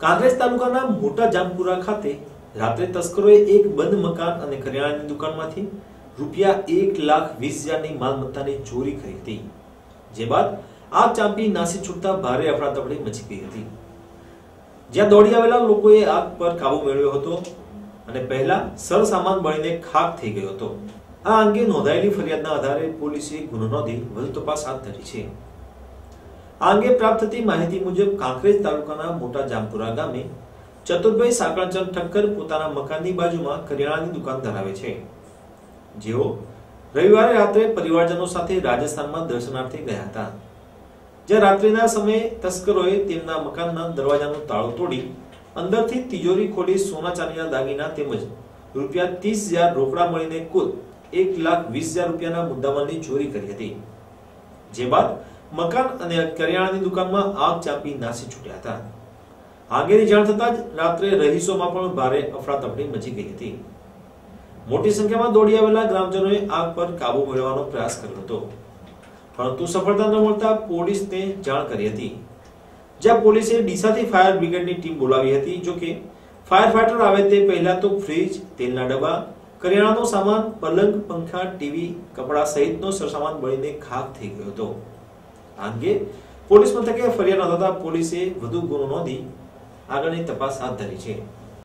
કાંકરેજ તાલુકાના મોટા જામપુરા ખાતે રાત્રે તસ્કરોએ એક બંધ મકાન અને કરિયાણાની દુકાનમાંથી રૂપિયા 1,20,000ની માલમત્તાની ચોરી કરી હતી, જે બાદ આગ ચાંપી નાસી છૂટતા ભારે અફરાતફરી મચી ગઈ હતી, જ્યાં દોડી આવેલા લોકોએ આગ પર કાબુ મેળવ્યો હતો અને પહેલા સરસામાન બળીને ખાખ થઈ ગયો હતો। આ અંગે નોંધાયેલી ફરિયાદના આધારે પોલીસે ગુનો નોંધી વધુ તપાસ હાથ ધરી છે। આ અંગે પ્રાપ્ત થતી માહિતી મુજબ કાંકરેજ તાલુકાના મોટા જામપુરા ગામે ચતુરભાઈ સાંકળચંદ ઠક્કર પોતાના મકાનની બાજુમાં કરિયાણાની દુકાન ધરાવે છે, જેઓ રવિવારે રાત્રે પરિવારજનો સાથે રાજસ્થાનમાં દર્શનાર્થે ગયા હતા, જ્યાં રાત્રિના સમયે તસ્કરોએ તેમના મકાનના દરવાજાનું તાળું તોડી અંદરથી તિજોરી ખોલી સોના ચાંદીના દાગીના તેમજ રૂપિયા 30,000 રોકડા મળીને કુલ 1,20,000 રૂપિયાના મુદ્દામાલની ચોરી કરી હતી, જે બાદ મકાન અને કરિયાણાની દુકાનમાં આગ ચાંપી નાસી છૂટ્યા હતા। આગેની જાણ થતાં જ રાત્રે રહીશોમાં પણ ભારે અફરાતફરી મચી ગઈ હતી। મોટી સંખ્યામાં દોડી આવેલા ગ્રામજનોએ આગ પર કાબુ મેળવવાનો પ્રયાસ કર્યો હતો, પરંતુ સફળતા ન મળતા પોલીસને જાણ કરી હતી, જ્યાં પોલીસે ડીસાથી ફાયર બ્રિગેડની ટીમ બોલાવી હતી। જો કે ફાયર ફાઈટર આવે તે પહેલા તો ફ્રીજ, તેલના ડબ્બા, કરિયાણાનો સામાન, પલંગ, પંખા, ટીવી, કપડા સહિતનો સરસામાન બળીને ખાખ થઈ ગયો હતો। આ અંગે પોલીસ મથકે ફરિયાદ નોંધાતા પોલીસે વધુ ગુનો નોંધી આગળની તપાસ હાથ ધરી છે।